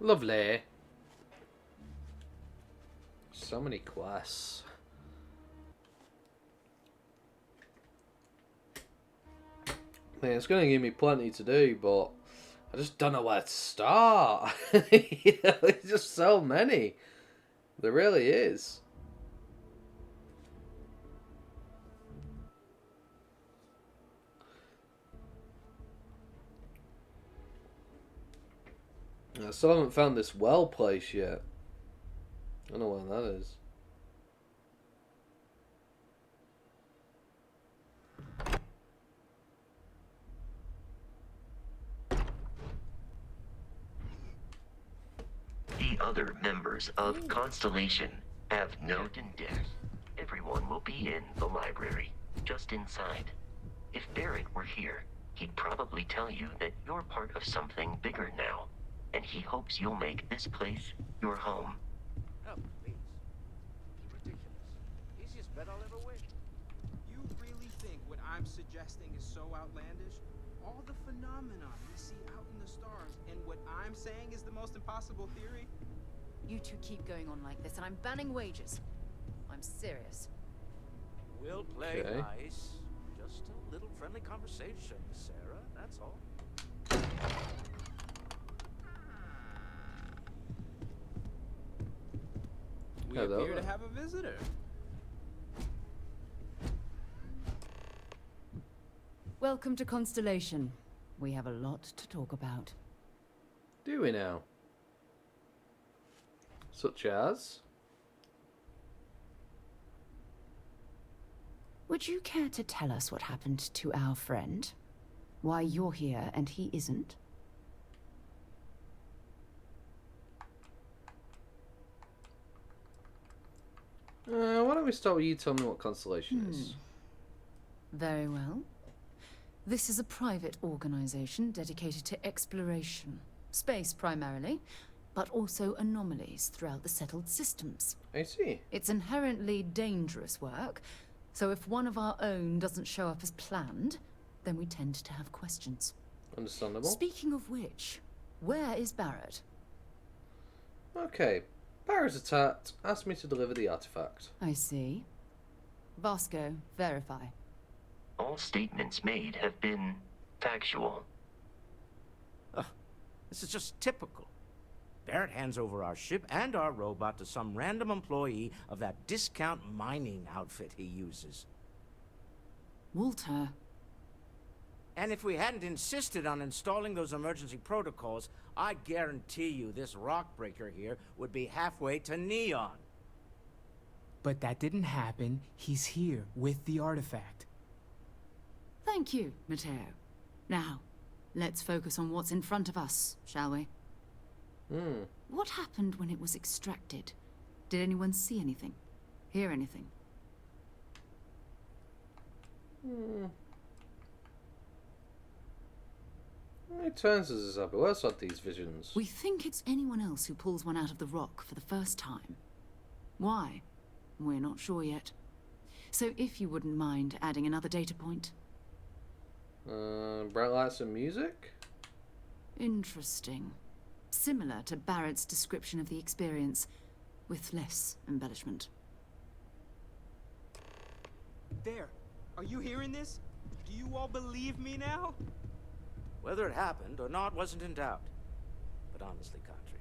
Lovely. So many quests. Man, it's going to give me plenty to do, but I just don't know where to start. You know, there's just so many. There really is. I still haven't found this well place yet. I don't know where that is. The other members of Constellation have note and Diff. Everyone will be in the library, just inside. If Barrett were here, he'd probably tell you that you're part of something bigger now, and he hopes you'll make this place your home. Oh, please. Ridiculous. Easiest bet I'll ever win. You really think what I'm suggesting is so outlandish? All the phenomena we see out in the stars, and what I'm saying is the most impossible theory? You two keep going on like this, and I'm banning wages. I'm serious. We'll play Okay. nice. Just a little friendly conversation, Sarah, that's all. We Hello appear to there. have a visitor. Welcome to Constellation. We have a lot to talk about. Do we now? Such as? Would you care to tell us what happened to our friend? Why you're here and he isn't? Why don't we start with you telling me what Constellation is? Very well. This is a private organization dedicated to exploration. Space primarily, but also anomalies throughout the settled systems. I see. It's inherently dangerous work, so if one of our own doesn't show up as planned, then we tend to have questions. Understandable. Speaking of which, where is Barrett? Okay. Barrett's attacked. Asked me to deliver the artifact. I see. Vasco, verify. All statements made have been factual. This is just typical. Barrett hands over our ship and our robot to some random employee of that discount mining outfit he uses. Walter. And if we hadn't insisted on installing those emergency protocols, I guarantee you this rock breaker here would be halfway to Neon. But that didn't happen. He's here with the artifact. Thank you, Matteo. Now, let's focus on what's in front of us, shall we? What happened when it was extracted? Did anyone see anything? Hear anything? It turns as if I've always had these visions. We think it's anyone else who pulls one out of the rock for the first time. Why? We're not sure yet. So if you wouldn't mind adding another data point. Bright lights and music? Interesting. Similar to Barrett's description of the experience, with less embellishment. There. Are you hearing this? Do you all believe me now? Whether it happened or not wasn't in doubt. But honestly, Country,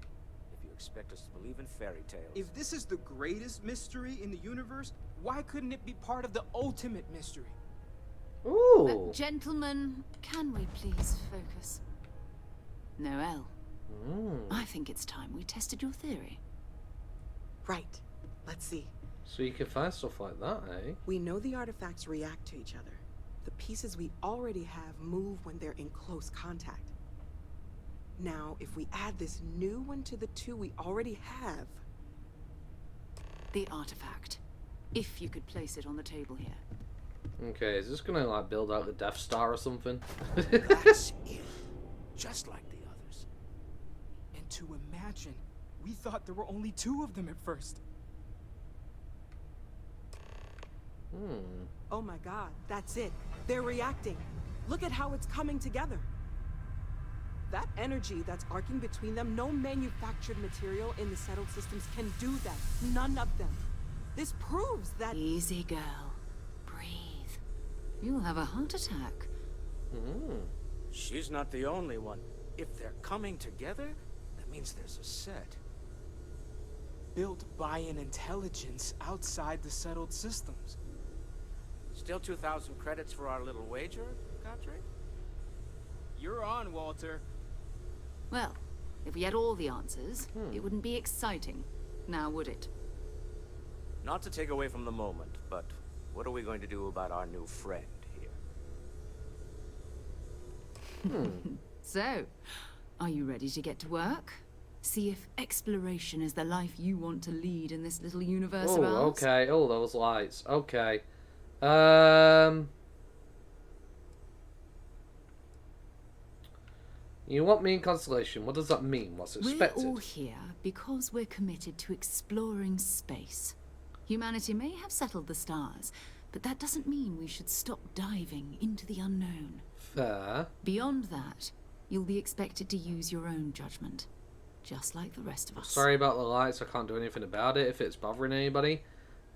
if you expect us to believe in fairy tales... If this is the greatest mystery in the universe, why couldn't it be part of the ultimate mystery? Ooh! Gentlemen, can we please focus? Noel, I think it's time we tested your theory. Right. Let's see. So you can find stuff like that, eh? We know the artifacts react to each other. The pieces we already have move when they're in close contact. Now, if we add this new one to the two we already have... The artifact. If you could place it on the table here. Okay, is this gonna like build out the Death Star or something? That's it. Just like the others. And to imagine, we thought there were only two of them at first. Oh my god, that's it. They're reacting. Look at how it's coming together. That energy that's arcing between them, no manufactured material in the settled systems can do that. None of them. This proves that... Easy, girl. Breathe. You'll have a heart attack. She's not the only one. If they're coming together, that means there's a set. Built by an intelligence outside the settled systems. Still 2,000 credits for our little wager, Godfrey? You're on, Walter. Well, if we had all the answers, it wouldn't be exciting. Now, would it? Not to take away from the moment, but what are we going to do about our new friend here? So, are you ready to get to work? See if exploration is the life you want to lead in this little universe of ours? Okay. Oh, those lights. Okay. You want me in Constellation? What does that mean? What's expected? We're all here because we're committed to exploring space. Humanity may have settled the stars, but that doesn't mean we should stop diving into the unknown. Fair. Beyond that, you'll be expected to use your own judgment, just like the rest of us. Sorry about the lights. I can't do anything about it if it's bothering anybody.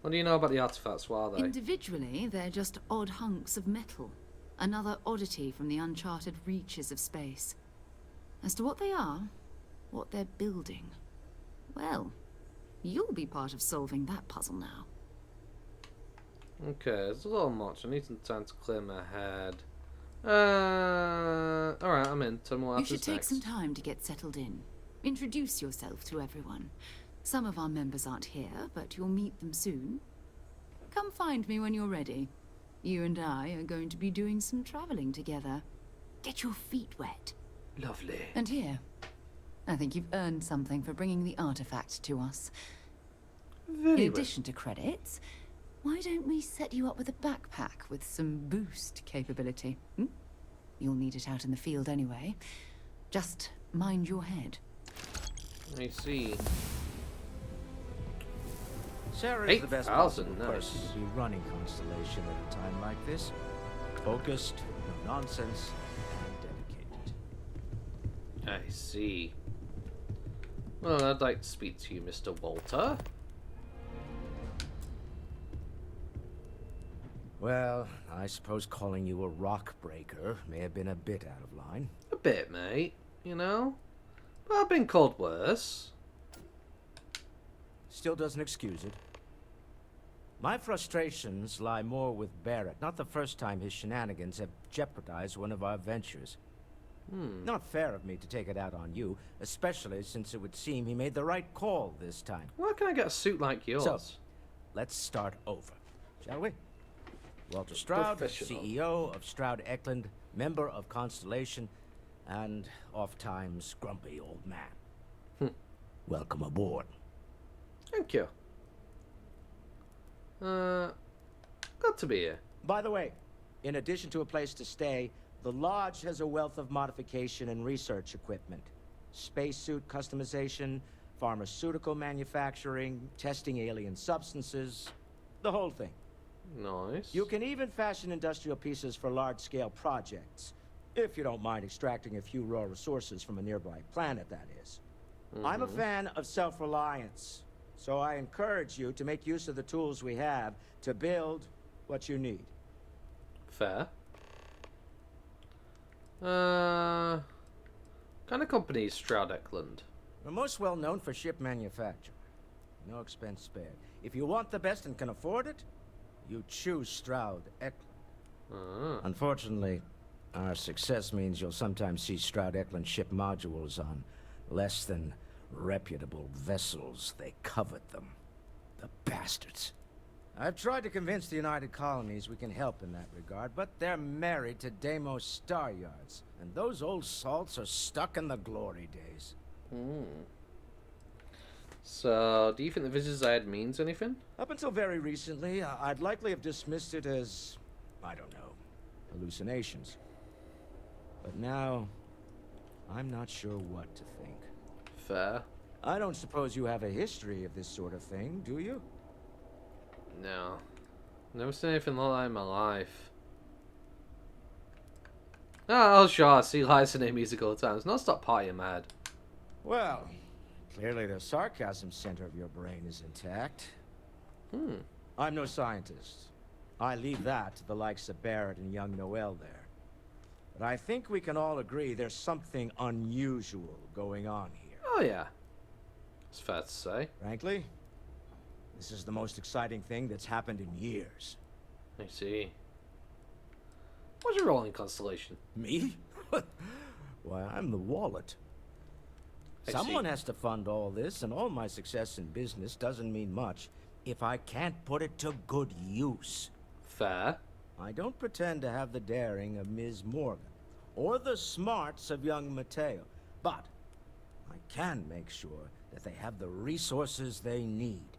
What do you know about the artifacts? What are they? Individually, they're just odd hunks of metal. Another oddity from the uncharted reaches of space. As to what they are, what they're building, well, you'll be part of solving that puzzle now. Okay, it's a little much. I need some time to clear my head. Alright, I'm in. Tell me what You should happens take next. some time to get settled in. Introduce yourself to everyone. Some of our members aren't here, but you'll meet them soon. Come find me when you're ready. You and I are going to be doing some traveling together. Get your feet wet. Lovely. And here, I think you've earned something for bringing the artifact to us. Very In well. addition to credits, why don't we set you up with a backpack with some boost capability? You'll need it out in the field anyway. Just mind your head. I see. Sarah is the best 8,000, possible nice. person to be running Constellation at a time like this. Focused, no nonsense, and dedicated. I see. Well, I'd like to speak to you, Mr. Walter. Well, I suppose calling you a rock breaker may have been a bit out of line. A bit, mate. You know? But I've been called worse. Still doesn't excuse it. My frustrations lie more with Barrett. Not the first time his shenanigans have jeopardized one of our ventures. Not fair of me to take it out on you, especially since it would seem he made the right call this time. Why can I get a suit like yours? So, let's start over, shall we? Walter Stroud, Professional. CEO of Stroud Eklund, member of Constellation, and oft-times grumpy old man. Welcome aboard. Thank you. Good to be here. By the way, in addition to a place to stay, the Lodge has a wealth of modification and research equipment. Spacesuit customization, pharmaceutical manufacturing, testing alien substances, the whole thing. Nice. You can even fashion industrial pieces for large-scale projects, if you don't mind extracting a few raw resources from a nearby planet, that is. I'm a fan of self-reliance, so I encourage you to make use of the tools we have to build what you need. Fair. Kind of company is Stroud Eklund? We're most well known for ship manufacture. No expense spared. If you want the best and can afford it, you choose Stroud Eklund. Unfortunately, our success means you'll sometimes see Stroud Eklund ship modules on less than reputable vessels. They covet them. The bastards. I've tried to convince the United Colonies we can help in that regard, but they're married to Deimos Star Yards, and those old salts are stuck in the glory days. So, do you think the visitors I had means anything? Up until very recently, I'd likely have dismissed it as, I don't know, hallucinations. But now, I'm not sure what to think. Fair. I don't suppose you have a history of this sort of thing, do you? No. Never seen anything like that in my life. Oh, sure, I see lights in their music all the time. It's not stop partying mad. Well, clearly the sarcasm center of your brain is intact. I'm no scientist. I leave that to the likes of Barrett and young Noel there. But I think we can all agree there's something unusual going on here. Oh, yeah. It's fair to say. Frankly, this is the most exciting thing that's happened in years. I see. What's your role in Constellation? Me? Why, I'm the wallet. I Someone see. has to fund all this, and all my success in business doesn't mean much if I can't put it to good use. Fair. I don't pretend to have the daring of Ms. Morgan, or the smarts of young Mateo, but I can make sure that they have the resources they need.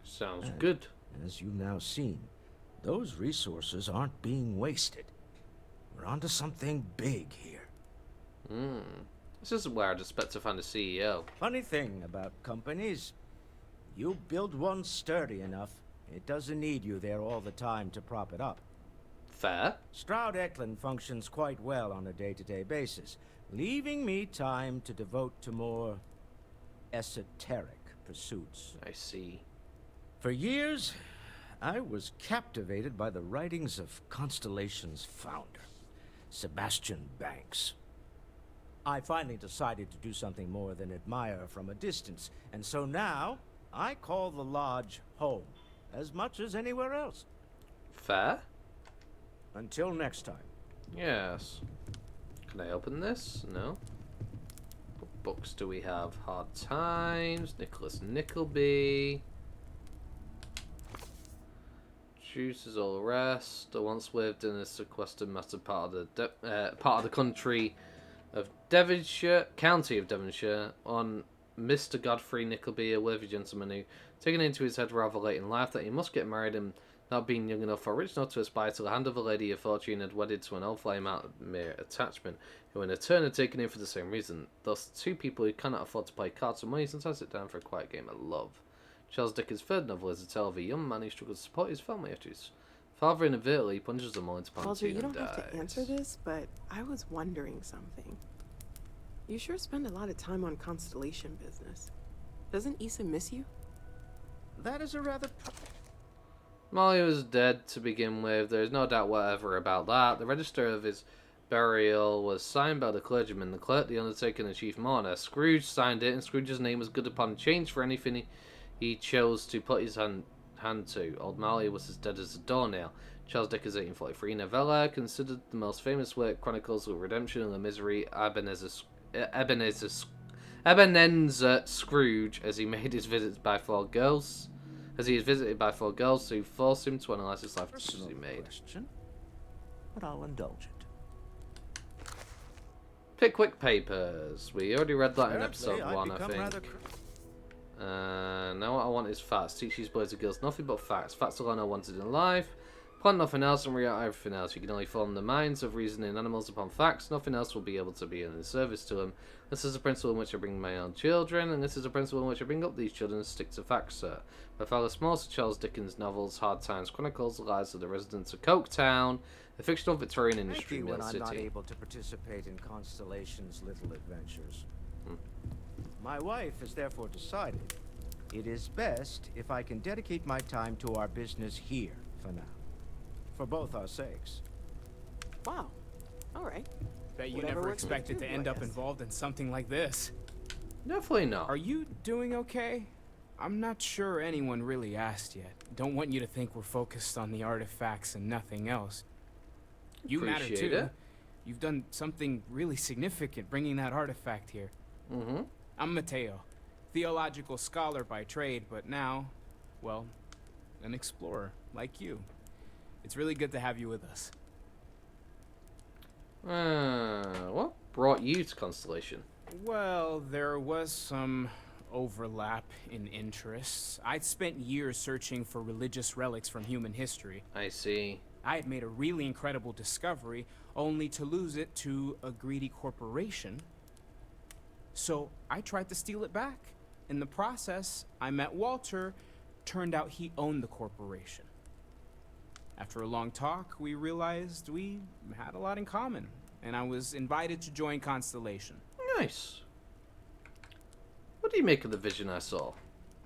Sounds And, good. as you've now seen, those resources aren't being wasted. We're onto something big here. This isn't where I'd expect to find a CEO. Funny thing about companies, you build one sturdy enough, it doesn't need you there all the time to prop it up. Fair. Stroud Eklund functions quite well on a day-to-day basis, leaving me time to devote to more esoteric pursuits. I see. For years, I was captivated by the writings of Constellation's founder, Sebastian Banks. I finally decided to do something more than admire from a distance, and so now I call the lodge home, as much as anywhere else. Fair? Until next time. Yes. Can I open this? No. What books do we have? Hard Times, Nicholas Nickleby. Chooses all the rest. I once lived in a sequestered master part of the country of Devonshire, county of Devonshire, on Mr. Godfrey Nickleby, a worthy gentleman who, taken into his head rather late in life that he must get married and not being young enough or rich enough to aspire to the hand of a lady of fortune, had wedded to an old flame out of mere attachment, who in a turn had taken him for the same reason. Thus, two people who cannot afford to play cards for money sometimes sit down for a quiet game of love. Charles Dickens' third novel is a tale of a young man who struggles to support his family after his father inadvertently plunges them all into Walter, poverty you and don't have dies. to answer this, but I was wondering something. You sure spend a lot of time on Constellation business. Doesn't Issa miss you? That is a rather... Molly was dead to begin with. There is no doubt whatever about that. The register of his burial was signed by the clergyman. The clerk, the undertaker, and the chief mourner. Scrooge signed it, and Scrooge's name was good upon change for anything he chose to put his hand to. Old Molly was as dead as a doornail. Charles Dickens' 1843 novella, considered the most famous work, chronicles the redemption and the misery Ebenezer Scrooge as he made his visits by four girls. As he is visited by four girls who force him to analyze his life decisions he made. question, but I'll indulge it. Pickwick Papers. We already read that in Apparently, episode I've 1, I become think. rather Now what I want is facts. Teach these boys and girls nothing but facts. Facts alone are wanted in life. Upon nothing else and react everything else. You can only form the minds of reasoning animals upon facts. Nothing else will be able to be in service to them. This is a principle in which I bring my own children, and this is a principle in which I bring up these children. Stick to facts, sir. My father Small, Charles Dickens' novels, Hard Times chronicles the lives of the residents of Coketown, a fictional Victorian Thank industry you mill when I'm not city. able to participate in Constellation's little adventures. My wife has therefore decided it is best if I can dedicate my time to our business here for now. For both our sakes. Wow. All right. Bet you Whatever never works for expected to you, end I up guess. involved in something like this. Definitely not. Are you doing okay? I'm not sure anyone really asked yet. Don't want you to think we're focused on the artifacts and nothing else. You matter Appreciate too. it. You've done something really significant bringing that artifact here. Mm-hmm. I'm Mateo, theological scholar by trade, but now, well, an explorer like you. It's really good to have you with us. What brought you to Constellation? Well, there was some overlap in interests. I'd spent years searching for religious relics from human history. I see. I had made a really incredible discovery, only to lose it to a greedy corporation. So I tried to steal it back. In the process, I met Walter. Turned out he owned the corporation. After a long talk, we realized we had a lot in common. and I was invited to join Constellation. Nice. What do you make of the vision I saw?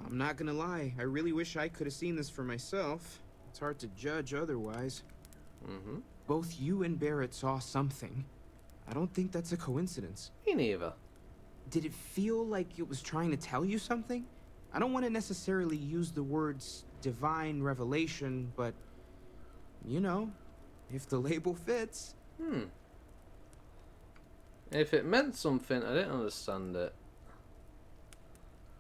I'm not gonna lie, I really wish I could have seen this for myself. It's hard to judge otherwise. Mm-hmm. Both you and Barrett saw something. I don't think that's a coincidence. Me neither. Did it feel like it was trying to tell you something? I don't want to necessarily use the words divine revelation, but, you know, if the label fits. If it meant something, I didn't understand it.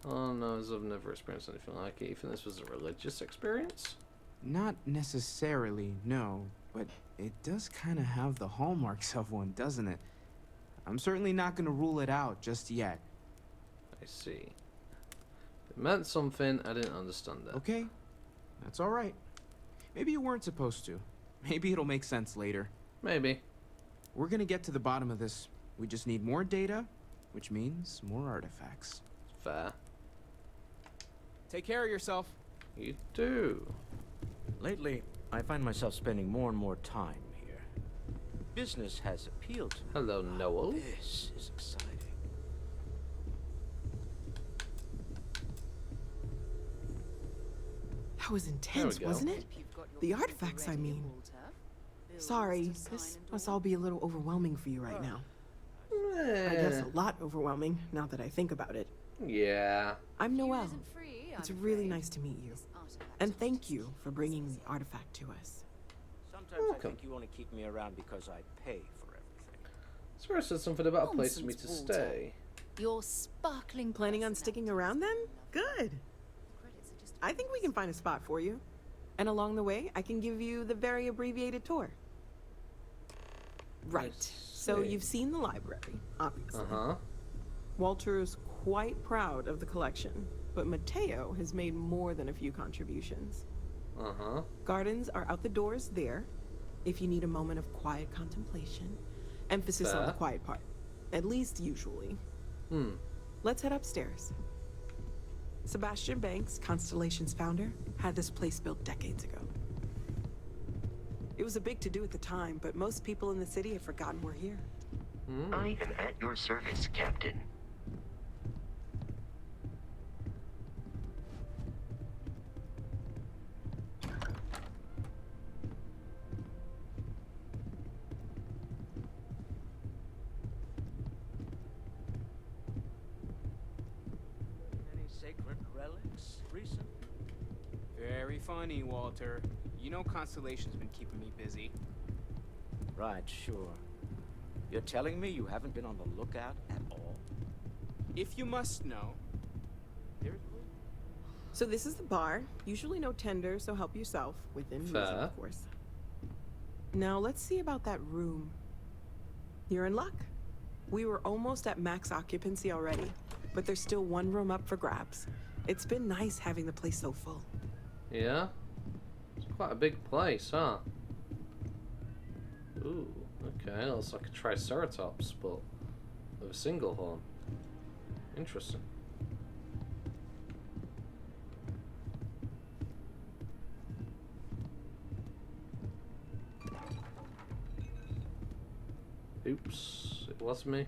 Oh no, as I've never experienced anything like it. You think this was a religious experience? Not necessarily, no, but it does kind of have the hallmarks of one, doesn't it? I'm certainly not going to rule it out just yet. I see. It meant something, I didn't understand it. Okay, that's all right. Maybe you weren't supposed to. Maybe it'll make sense later. Maybe. We're gonna get to the bottom of this. We just need more data, which means more artifacts. Fair. Take care of yourself. You do. Lately, I find myself spending more and more time here. Business has appealed to me. Hello, Noel. This is exciting. That was intense, go. wasn't it? The artifacts, I mean. Sorry, this must all be a little overwhelming for you right now. I guess a lot overwhelming, now that I think about it. Yeah. I'm Noelle. It's really nice to meet you. And thank you for bringing the artifact to us. Sometimes I think you only keep me around because I pay for everything. Spiro said something about a place for me to Nonsense, Walter. stay. Your sparkling. Planning on sticking around then? Good. I think we can find a spot for you. And along the way, I can give you the very abbreviated tour. Right. So see. you've seen the library, obviously. Uh-huh. Walter's quite proud of the collection, but Mateo has made more than a few contributions. Uh-huh. Gardens are out the doors there, if you need a moment of quiet contemplation. Emphasis on the Fair. quiet part. At least usually. Let's head upstairs. Sebastian Banks, Constellation's founder, had this place built decades ago. It was a big to-do at the time, but most people in the city have forgotten we're here. I am at your service, Captain. Any sacred relics recent? Very funny, Walter. You know Constellation's been keeping me busy. Right, sure. You're telling me you haven't been on the lookout at all? If you must know. So this is the bar. Usually no tender, so help yourself. Within reason, Fair. of course. Now let's see about that room. You're in luck. We were almost at max occupancy already, but there's still one room up for grabs. It's been nice having the place so full. Yeah? It's quite a big place, huh? Ooh, okay. Looks like a Triceratops, but with a single horn. Interesting. Oops, it was me.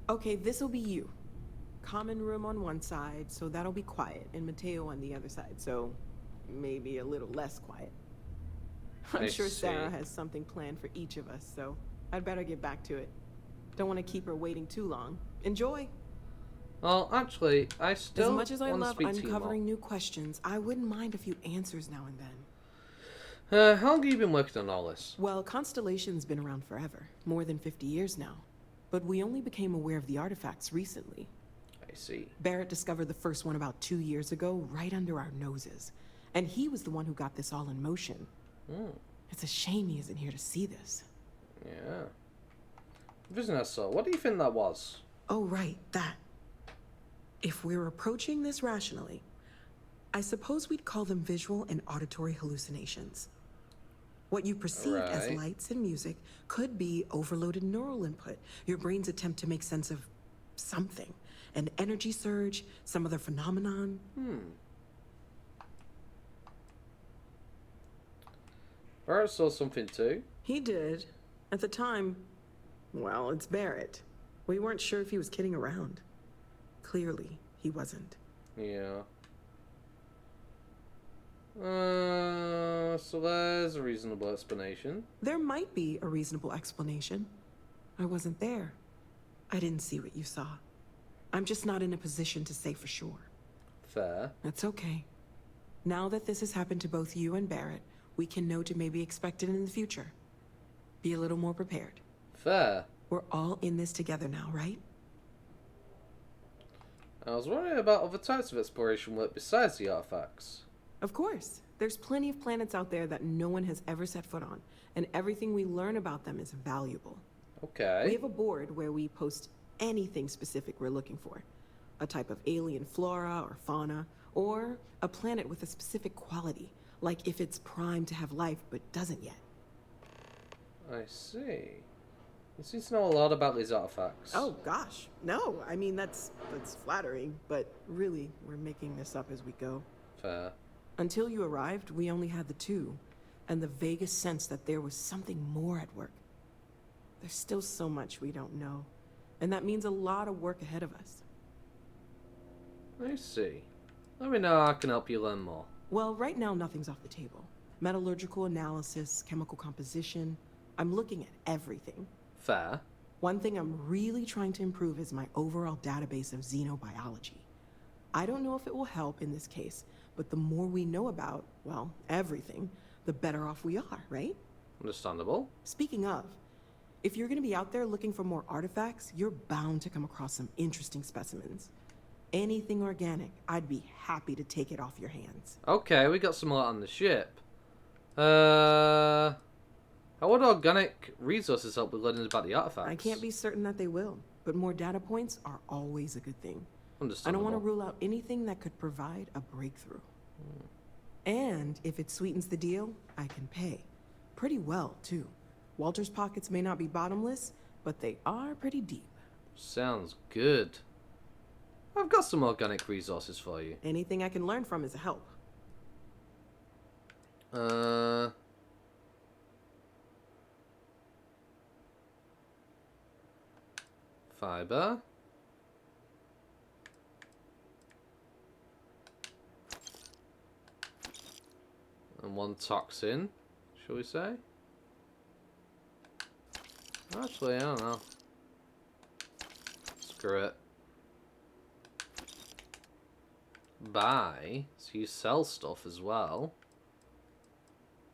Okay, this'll be you. Common room on one side, so that'll be quiet, and Mateo on the other side, so maybe a little less quiet. I'm I sure Sarah see. has something planned for each of us, so I'd better get back to it. Don't want to keep her waiting too long. Enjoy! Well, actually, I still As much as I want to love speak to you more. uncovering new questions, I wouldn't mind a few answers now and then. How long have you been working on all this? Well, Constellation's been around forever, more than 50 years now. But we only became aware of the artifacts recently. I see. Barrett discovered the first one about 2 years ago, right under our noses. And he was the one who got this all in motion. It's a shame he isn't here to see this. Yeah. Business, what do you think that was? Oh, right, that. If we're approaching this rationally, I suppose we'd call them visual and auditory hallucinations. What you perceive as Right. lights and music could be overloaded neural input, your brain's attempt to make sense of something. An energy surge, some other phenomenon. Barrett saw something too. He did. At the time, well, it's Barrett. We weren't sure if he was kidding around. Clearly, he wasn't. Yeah. So there's a reasonable explanation. There might be a reasonable explanation. I wasn't there. I didn't see what you saw. I'm just not in a position to say for sure. Fair. That's okay. Now that this has happened to both you and Barrett, we can know to maybe expect it in the future. Be a little more prepared. Fair. We're all in this together now, right? I was wondering about other types of exploration work besides the artifacts. Of course. There's plenty of planets out there that no one has ever set foot on, and everything we learn about them is valuable. Okay. We have a board where we post anything specific we're looking for. A type of alien flora or fauna, or a planet with a specific quality, like if it's primed to have life but doesn't yet. I see. You seem to know a lot about these artifacts. Oh gosh, no. I mean, that's flattering, but really, we're making this up as we go. Fair. Until you arrived, we only had the two, and the vaguest sense that there was something more at work. There's still so much we don't know, and that means a lot of work ahead of us. I see. Let me know how I can help you learn more. Well, right now, nothing's off the table. Metallurgical analysis, chemical composition. I'm looking at everything. Fair. One thing I'm really trying to improve is my overall database of xenobiology. I don't know if it will help in this case, but the more we know about, well, everything, the better off we are, right? Understandable. Speaking of, if you're gonna be out there looking for more artifacts, you're bound to come across some interesting specimens. Anything organic, I'd be happy to take it off your hands. Okay, we got some more on the ship. How would organic resources help with learning about the artifacts? I can't be certain that they will, but more data points are always a good thing. I Understandable. don't want to rule out anything that could provide a breakthrough. And if it sweetens the deal, I can pay. Pretty well, too. Walter's pockets may not be bottomless, but they are pretty deep. Sounds good. I've got some organic resources for you. Anything I can learn from is a help. Fiber. And one toxin, shall we say? Actually, I don't know. Screw it. Buy. So you sell stuff as well.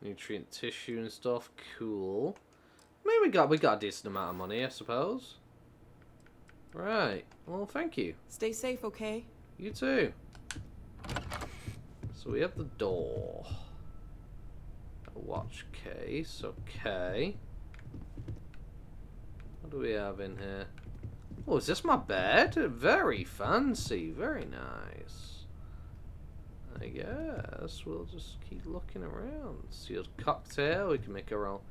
Nutrient tissue and stuff. Cool. I mean, we got a decent amount of money, I suppose. Right. Well, thank you. Stay safe, okay? You too. So we have the door. A watch case. Okay. What do we have in here? Oh, is this my bed? Very fancy. Very nice. I guess we'll just keep looking around. Sealed cocktail. We can make our own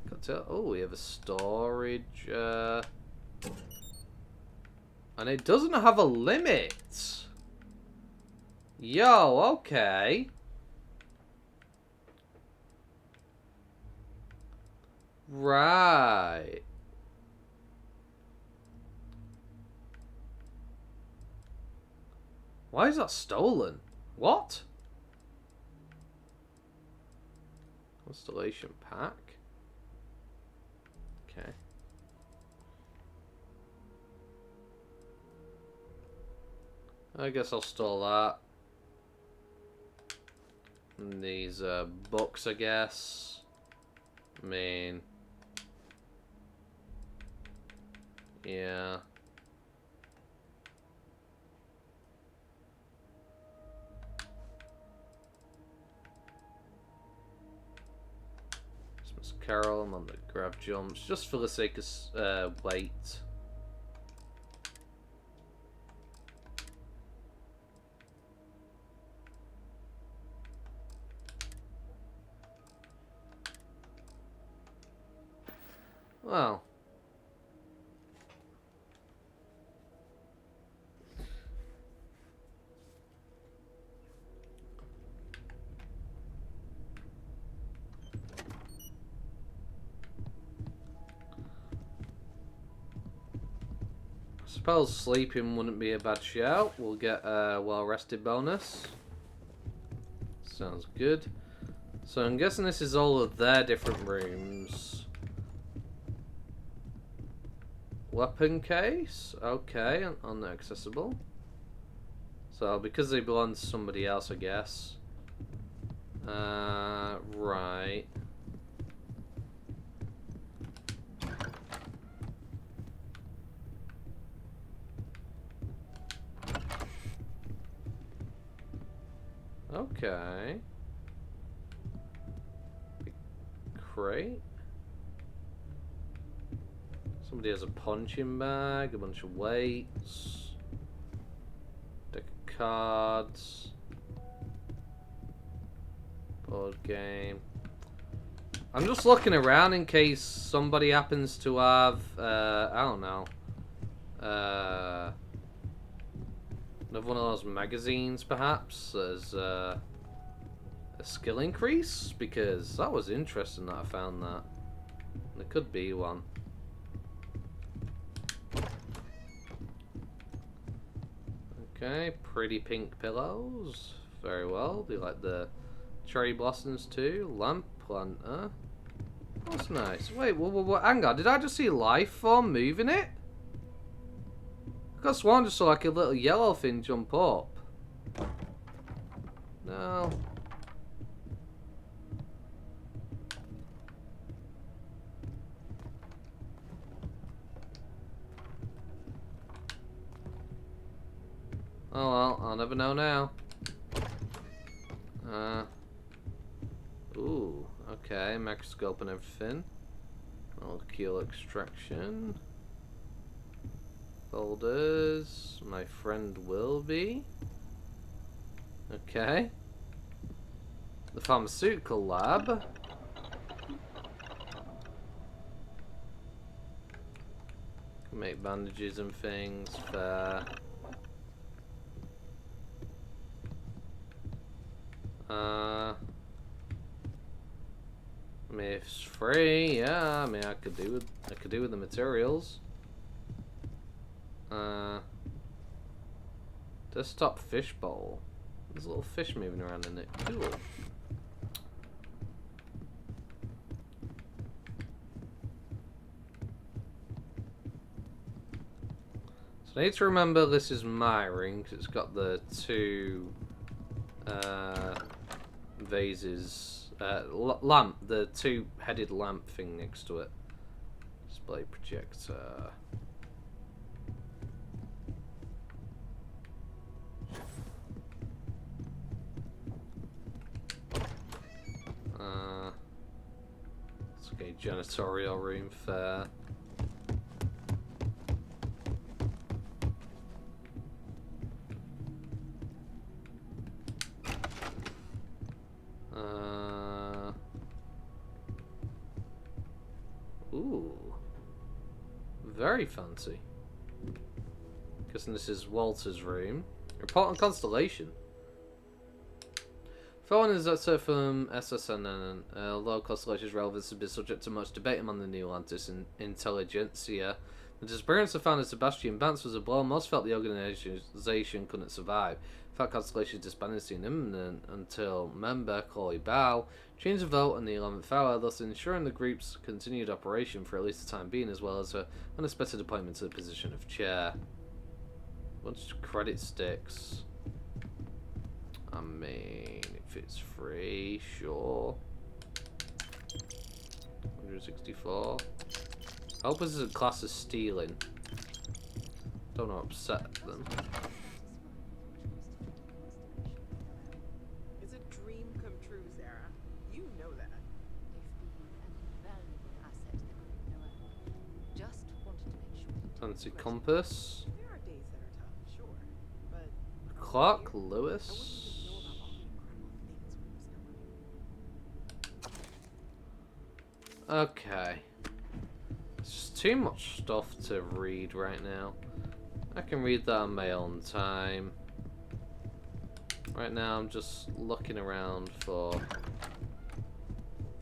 cocktail. Oh, we have a storage. And it doesn't have a limit. Yo, okay. Right. Why is that stolen? What? Constellation pack? Okay. I guess I'll store that. And these books, I guess. I mean... yeah. Christmas Carol, I'm on the grab jumps, just for the sake of weight. Well. suppose sleeping wouldn't be a bad shout. We'll get a well-rested bonus. Sounds good. So I'm guessing this is all of their different rooms. Weapon case? Okay, unaccessible. So because they belong to somebody else, I guess. Right. Okay. Big crate. Somebody has a punching bag, a bunch of weights, deck of cards, board game. I'm just looking around in case somebody happens to have, I don't know, another one of those magazines, perhaps, as a skill increase, because that was interesting that I found that. There could be one. Okay, pretty pink pillows. Very well. Do you like the cherry blossoms too? Lamp planter. That's nice. Wait, hang on. Did I just see life form moving it? I got sworn just saw like a little yellow thing jump up. No. Oh well, I'll never know now. Ooh, okay, microscope and everything. Molecule extraction. Folders. My friend will be. Okay. The pharmaceutical lab. Can make bandages and things. Fair. I mean, if it's free, yeah. I mean, I could do with the materials. Desktop fish bowl. There's a little fish moving around in it. Cool. So I need to remember this is my ring because it's got the two vases, lamp, the two-headed lamp thing next to it. Display projector. It's okay, janitorial room, fair. Ooh. Very fancy. Guessing this is Walter's room. Report on Constellation. Following is that from SSNN, although Constellation's relevance has been subject to much debate among the New Atlantis intelligentsia, the disappearance of founder Sebastian Vance was a blow most felt the organization couldn't survive. In fact, Constellation's disbanding seemed imminent until member Chloe Bow changed the vote on the 11th hour, thus ensuring the group's continued operation for at least the time being, as well as her unexpected appointment to the position of chair. Bunch of credit sticks. I mean, if it's free, sure. 164. I hope this is a class of stealing. Don't want to upset them. It's a dream come true, Sarah. You know that. Just wanted to make sure. Fancy compass. There are days that are tough, sure, but Clark Lewis. Okay. It's just too much stuff to read right now. I can read that on my own time. Right now I'm just looking around for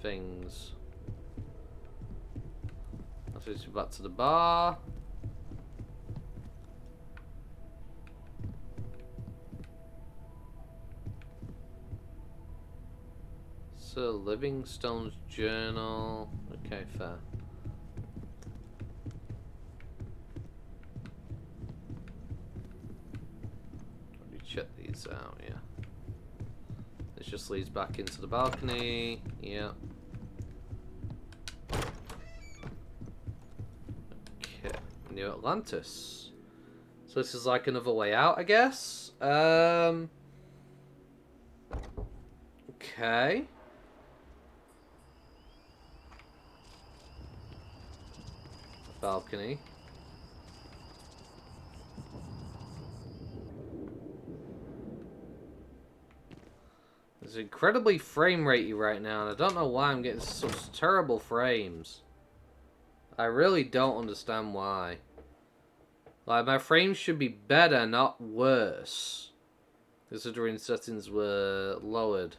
things. Let's go back to the bar. So, Livingstone's journal. Okay, fair. Let me check these out, yeah. This just leads back into the balcony. Yeah. Okay, New Atlantis. So this is like another way out, I guess. Okay. Balcony. It's incredibly frame ratey right now, and I don't know why I'm getting such terrible frames. I really don't understand why. Like, my frames should be better, not worse. Considering settings were lowered.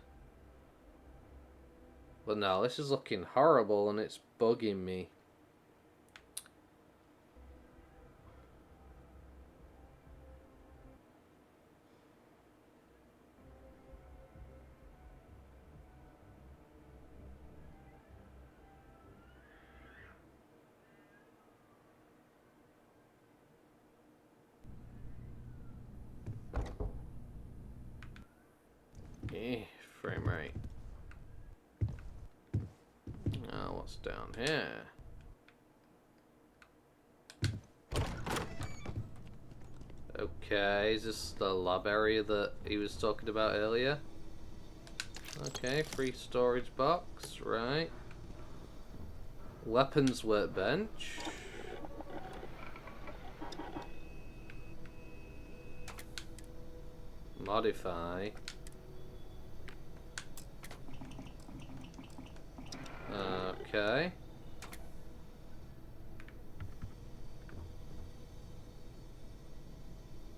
But no, this is looking horrible and it's bugging me. Frame rate. Oh, what's down here? Okay, is this the lab area that he was talking about earlier? Okay, free storage box, right. Weapons workbench. Modify. Okay.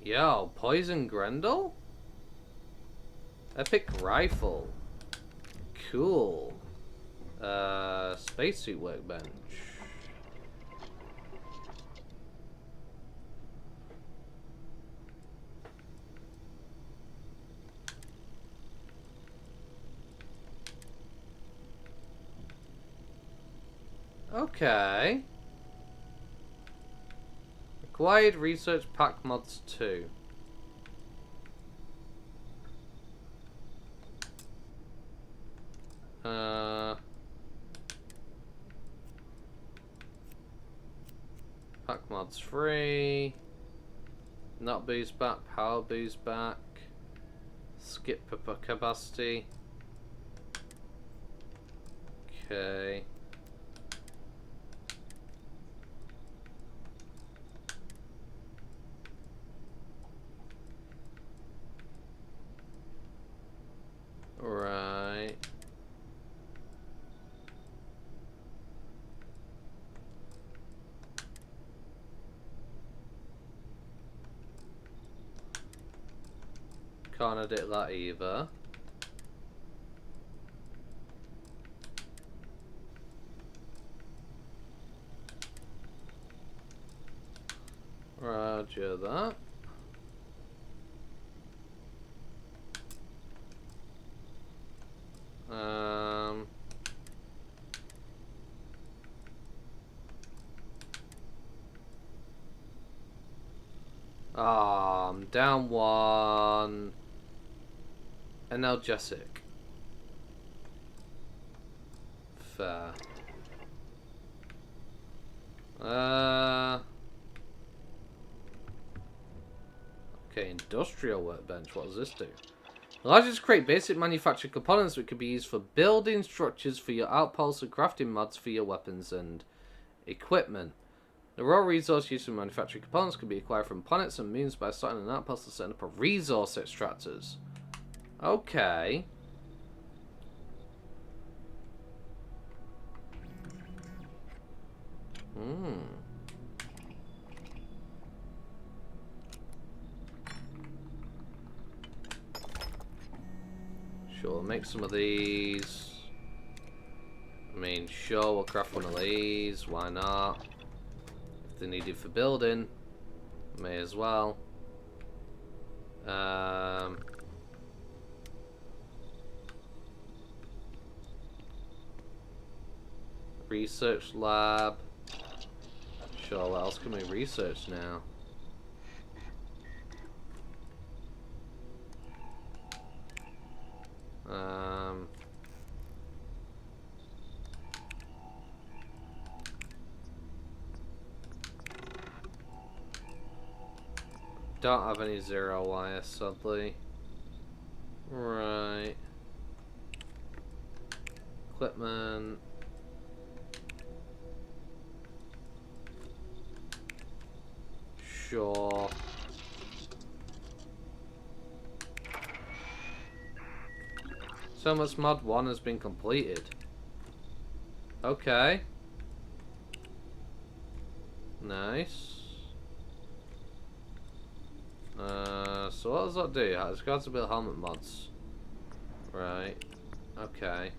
Yo, Poison Grendel? Epic Rifle. Cool. Spacesuit workbench. Okay. Acquired research pack mods 2. Pack mods free. Not boost back, power boost back. Skip capacity. Okay. Right. Can't edit that either. Roger that. I'm down one. Analgesic. Fair. Okay, industrial workbench. What does this do? Allows you to create basic manufactured components that could be used for building structures for your outposts and crafting mods for your weapons and equipment. The raw resource used for manufacturing components can be acquired from planets and moons by starting an outpost and setting up a resource extractors. Okay. Sure, make some of these. I mean, sure, we'll craft one of these. Why not? If they're needed for building, may as well. Research lab. Sure, what else can we research now? Don't have any zero wires, sadly. Right. Equipment. Sure. So much mod 1 has been completed. Okay. Nice. So what does that do? It's got to build helmet mods. Right. Okay.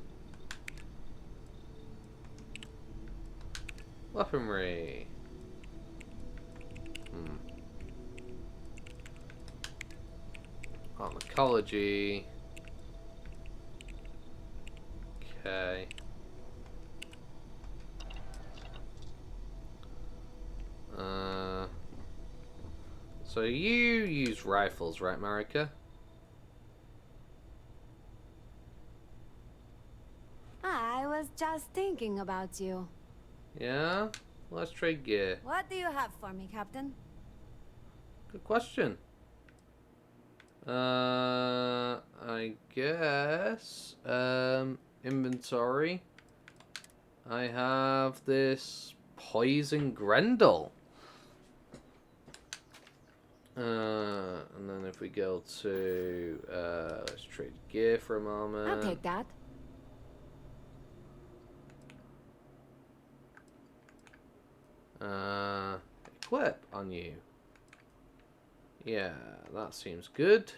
Weaponry. Pharmacology. Okay. So you use rifles, right, Marika? I was just thinking about you. Yeah? Let's trade gear. What do you have for me, Captain? Good question. I guess, inventory. I have this poison Grendel. And then if we go to, let's trade gear for a moment. I'll take that. Equip on you. Yeah, that seems good.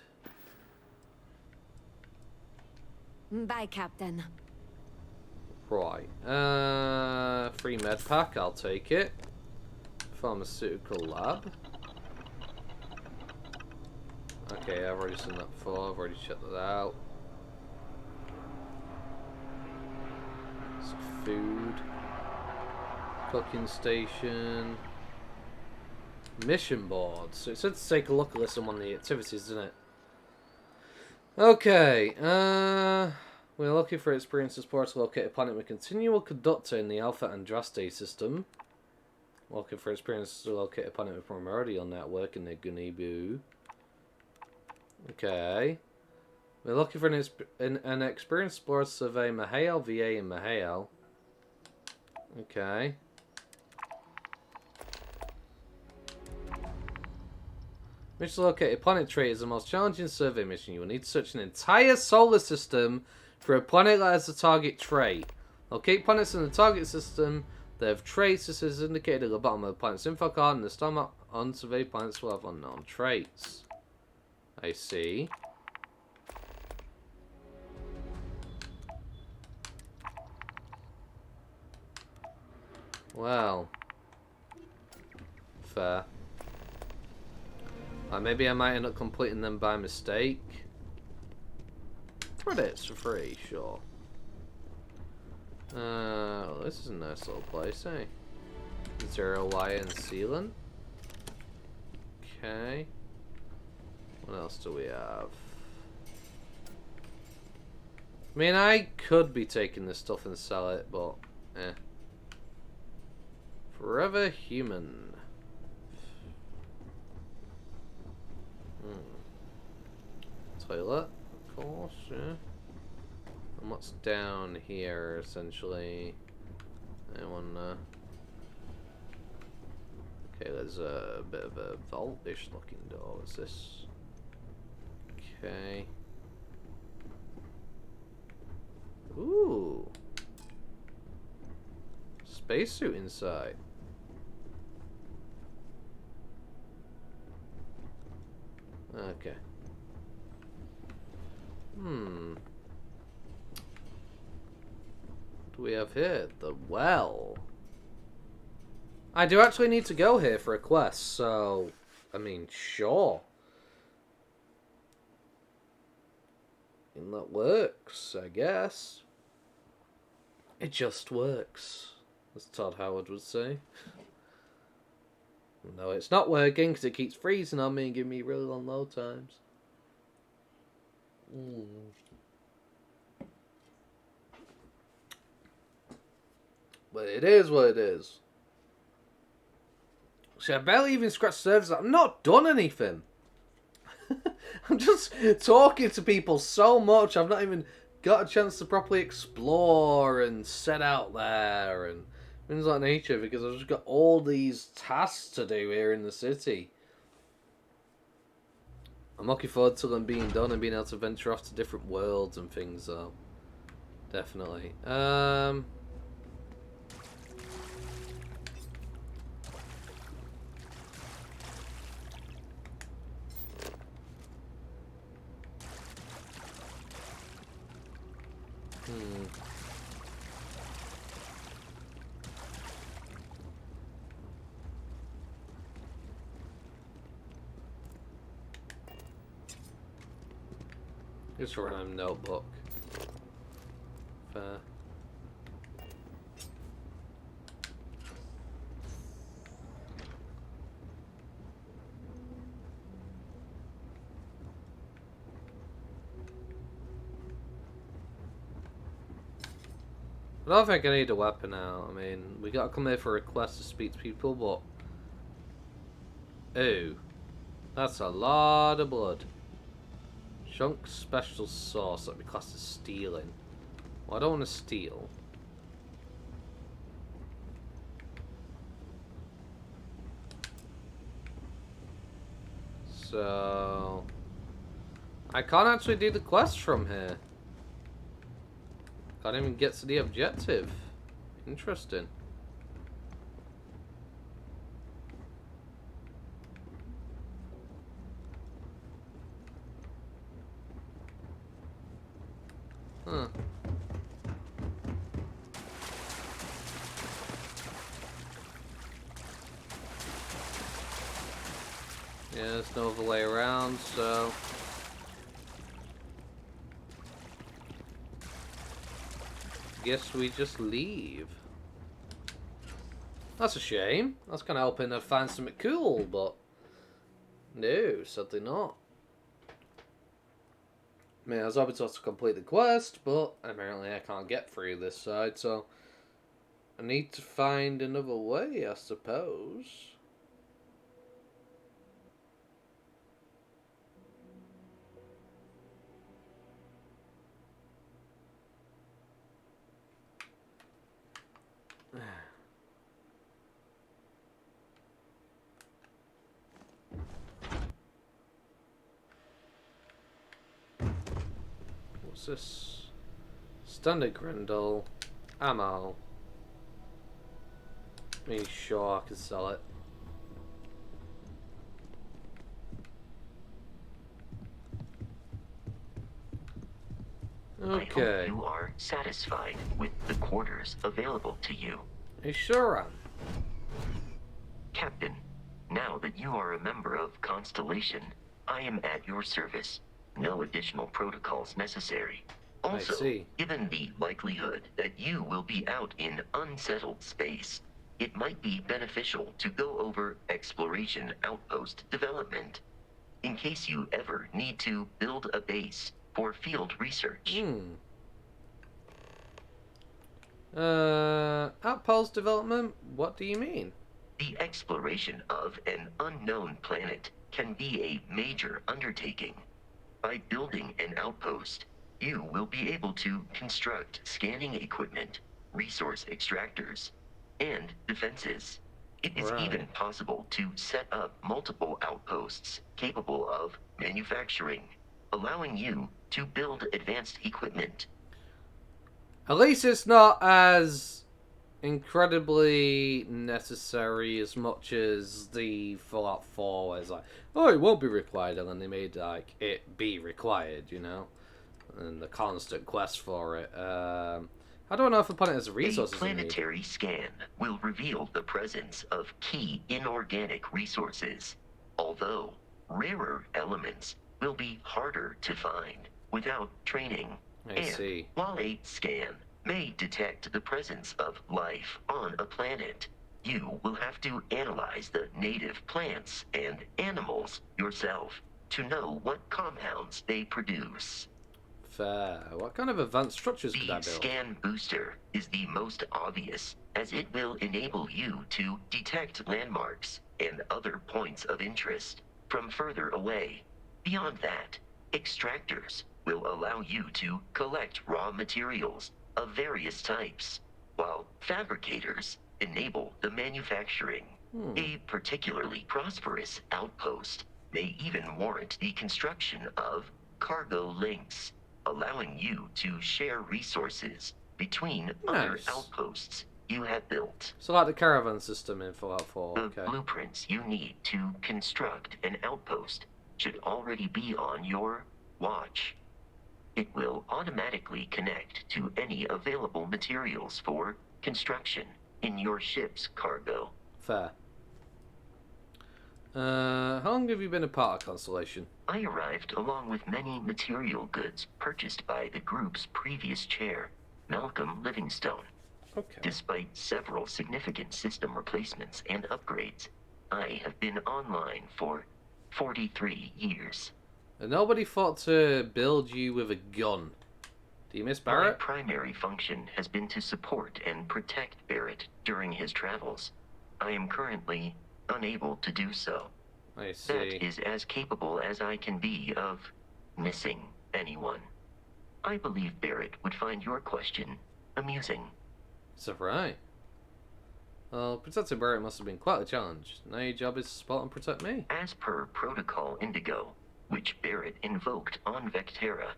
Bye, Captain. Right. Free med pack, I'll take it. Pharmaceutical lab. Okay, I've already seen that before, I've already checked that out. Some food. Cooking station. Mission board. So it said to take a look at this on one of the activities, didn't it? Okay, we're looking for experience support to locate a planet with continual conductor in the Alpha Andraste system. Looking for experience to locate a planet with primordial network in the Gunibu. Okay. We're looking for an experienced explorer to survey Mahale, VA, and Mahale. Okay. Mission to locate a planet trait is the most challenging survey mission. You will need to search an entire solar system for a planet that has a target trait. Locate planets in the target system that have traits. This is indicated at the bottom of the planet's info card, and the star map on surveyed planets will have unknown traits. I see. Well. Fair. Maybe I might end up completing them by mistake. Credits for free, sure. Well, this is a nice little place, eh? Zero wire and sealant. Okay. What else do we have? I mean, I could be taking this stuff and sell it, but eh. Forever human. Toilet, of course, yeah. And what's down here, essentially? Anyone, okay, there's a bit of a vault-ish looking door. What's this? Okay. Ooh. Spacesuit inside. Okay. What do we have here? The well. I do actually need to go here for a quest, so I mean, sure. And that works, I guess. It just works. as Todd Howard would say. No, it's not working because it keeps freezing on me and giving me really long load times. But it is what it is. See, I barely even scratched the surface. I've not done anything. I'm just talking to people so much. I've not even got a chance to properly explore and set out there and things like nature because I've just got all these tasks to do here in the city. I'm looking forward to them being done and being able to venture off to different worlds and things, though. Definitely. Just a random notebook. Fair. I don't think I need a weapon now. I mean, we gotta come here for a request to speak to people, but... Ooh. That's a lot of blood. Chunk special sauce that we class as stealing. Well, I don't want to steal. So... I can't actually do the quest from here. Can't even get to the objective. Interesting. Huh. Yeah, there's no other way around, so... Guess we just leave. That's a shame. That's kind of helping her find something cool, but... No, sadly not. I mean, I was hoping to complete the quest, but apparently I can't get through this side, so... I need to find another way, I suppose. What's this? Standard Grendel. Ammo. Me sure I can sell it. I Okay. hope you are satisfied with the quarters available to you. I sure am. Captain, now that you are a member of Constellation, I am at your service. No additional protocols necessary. Also, see. given the likelihood that you will be out in unsettled space, it might be beneficial to go over exploration outpost development, in case you ever need to build a base for field research. Outpost development? What do you mean? The exploration of an unknown planet can be a major undertaking. By building an outpost, you will be able to construct scanning equipment, resource extractors, and defenses. It is even possible to set up multiple outposts capable of manufacturing, allowing you to build advanced equipment. At least it's not as incredibly necessary as much as the Fallout 4 where it's like, oh, it won't be required, and then they made like it be required, you know, and the constant quest for it. I don't know if the planet has the resources A planetary scan will reveal the presence of key inorganic resources, although rarer elements will be harder to find without training. I see. While a scan may detect the presence of life on a planet. You will have to analyze the native plants and animals yourself to know what compounds they produce. Fair. What kind of advanced structures could I The build? scan booster is the most obvious, as it will enable you to detect landmarks and other points of interest from further away. Beyond that, extractors will allow you to collect raw materials of various types, while fabricators enable the manufacturing. A particularly prosperous outpost may even warrant the construction of cargo links, allowing you to share resources between other Nice. outposts you have built. So like the caravan system in Fallout 4. The Okay. blueprints you need to construct an outpost should already be on your watch. It will automatically connect to any available materials for construction in your ship's cargo. Fair. How long have you been a part of Constellation? I arrived along with many material goods purchased by the group's previous chair, Malcolm Livingstone. Okay. Despite several significant system replacements and upgrades, I have been online for 43 years. And nobody thought to build you with a gun. Do you miss My Barrett? primary function has been to support and protect Barrett during his travels. I am currently unable to do so. I see. That is as capable as I can be of missing anyone. I believe Barrett would find your question amusing. Is that right? Well, protecting Barrett must have been quite a challenge. Now your job is to spot and protect me. As per Protocol Indigo, which Barrett invoked on Vectera,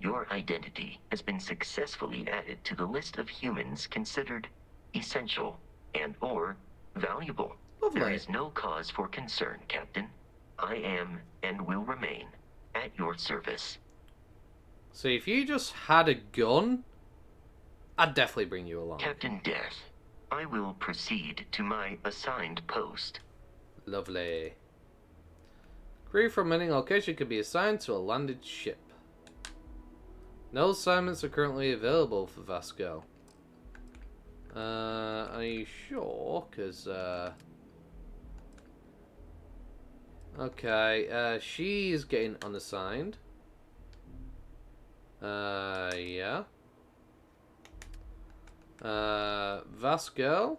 your identity has been successfully added to the list of humans considered essential and/or valuable. Lovely. There is no cause for concern, Captain. I am and will remain at your service. So if you just had a gun, I'd definitely bring you along. Captain Death, I will proceed to my assigned post. Lovely. Crew from any location can be assigned to a landed ship. No assignments are currently available for Vasco. Are you sure? Because, okay, she's getting unassigned. Yeah. Vasco.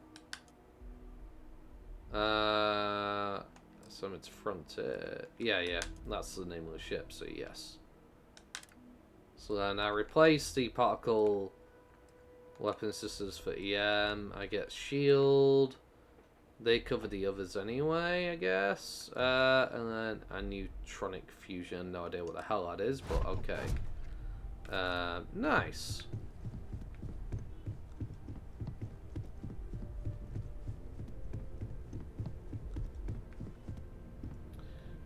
Summit's Frontier. Yeah, that's the name of the ship, so yes. So then I replace the particle weapon systems for EM. I get shield. They cover the others anyway, I guess. And then a neutronic fusion. No idea what the hell that is, but okay. Nice.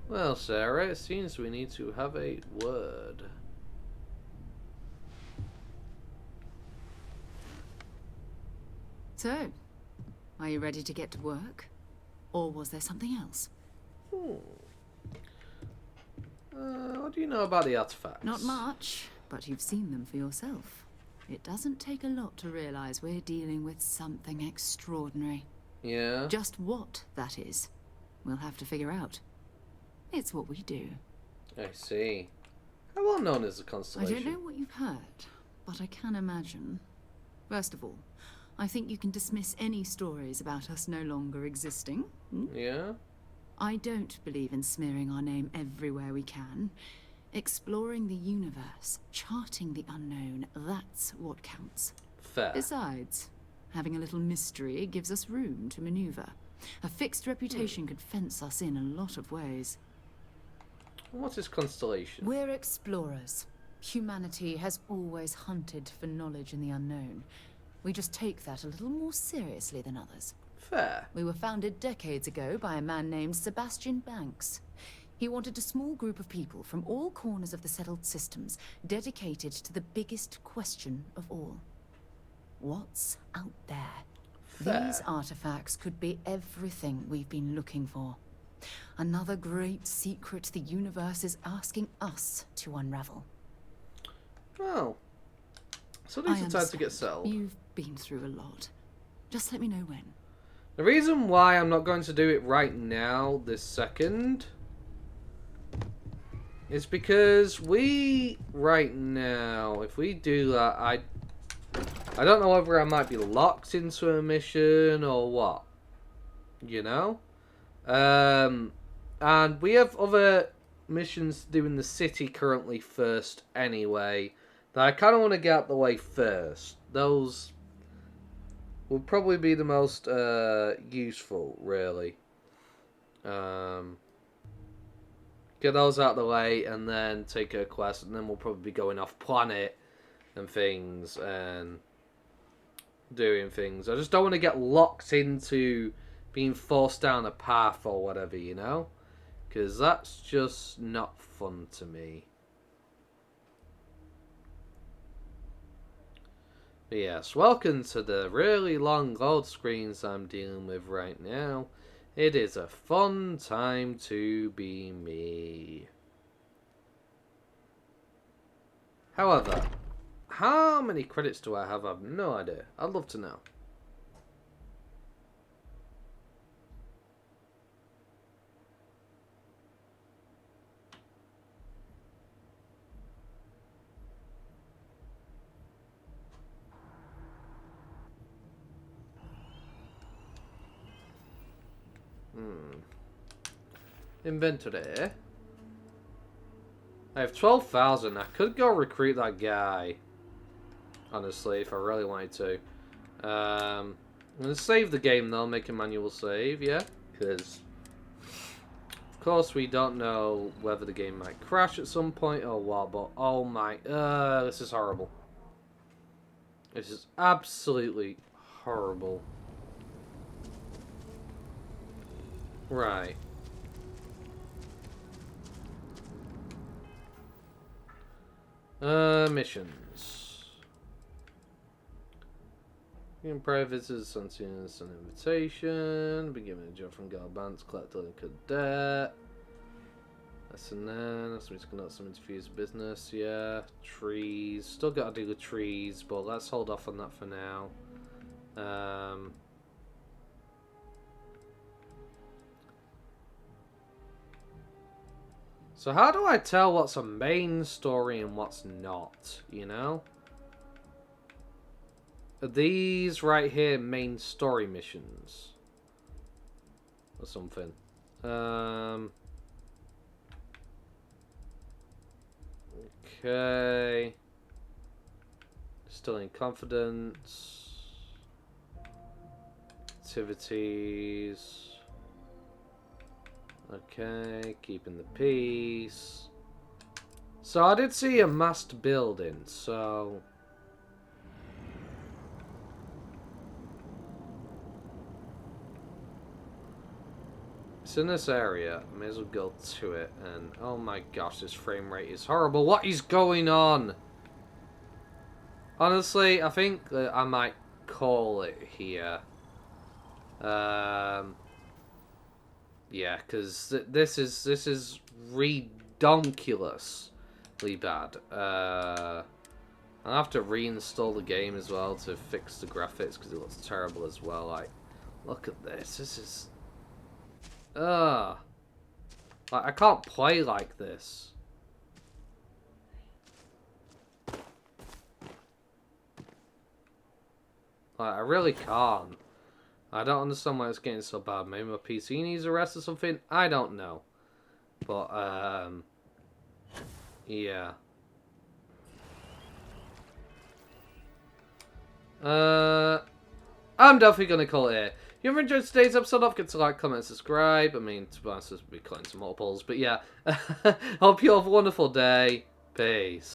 Well, Sarah, it seems we need to have a word. So, are you ready to get to work? Or was there something else? What do you know about the artifacts? Not much, but you've seen them for yourself. It doesn't take a lot to realize we're dealing with something extraordinary. Yeah? Just what that is, we'll have to figure out. It's what we do. I see. How well known is the I Constellation? don't know what you've heard, but I can imagine. First of all, I think you can dismiss any stories about us no longer existing. Yeah? I don't believe in smearing our name everywhere we can. Exploring the universe, charting the unknown, that's what counts. Fair. Besides, having a little mystery gives us room to maneuver. A fixed reputation could fence us in a lot of ways. What is Constellation? We're explorers. Humanity has always hunted for knowledge in the unknown. We just take that a little more seriously than others. Fair. We were founded decades ago by a man named Sebastian Banks. He wanted a small group of people from all corners of the settled systems dedicated to the biggest question of all. What's out there? Fair. These artifacts could be everything we've been looking for. Another great secret the universe is asking us to unravel. Well, still I need some time to get understand. settled. You've been through a lot. Just let me know when. The reason why I'm not going to do it right now, this second, is because right now, if we do that, I don't know whether I might be locked into a mission or what. You know? And we have other missions to do in the city currently first anyway, that I kind of want to get out the way first. Those will probably be the most useful, really. Get those out of the way and then take a quest, and then we'll probably be going off planet and things and doing things. I just don't want to get locked into being forced down a path or whatever, you know? Because that's just not fun to me. But yes, welcome to the really long load screens I'm dealing with right now. It is a fun time to be me. However, how many credits do I have? I have no idea. I'd love to know. Inventory. I have 12,000. I could go recruit that guy. Honestly, if I really wanted to. I'm going to save the game though, make a manual save, yeah? Because, of course, we don't know whether the game might crash at some point or what, but oh my, this is horrible. This is absolutely horrible. Right. Missions. You can provide visitors sentience an invitation. Be given a job from Galbans, collect delinquent debt. That's and then. That's me to conduct some interviews business. Yeah. Trees. Still got to do the trees, but let's hold off on that for now. So how do I tell what's a main story and what's not, you know? Are these right here main story missions? Or something? Okay. Still in confidence. Activities. Okay, keeping the peace. So I did see a mast building, so... It's in this area. May as well go to it. And oh my gosh, this frame rate is horrible. What is going on? Honestly, I think that I might call it here. Yeah, because this is redonkulously bad. I'll have to reinstall the game as well to fix the graphics because it looks terrible as well. Like, look at this. This is, like, I can't play like this. Like, I really can't. I don't understand why it's getting so bad. Maybe my PC needs a rest or something? I don't know. But, yeah. I'm definitely going to call it here. If you ever enjoyed today's episode, don't forget to like, comment, subscribe. I mean, to be honest, we'll be cutting some multiples. But yeah, hope you have a wonderful day. Peace.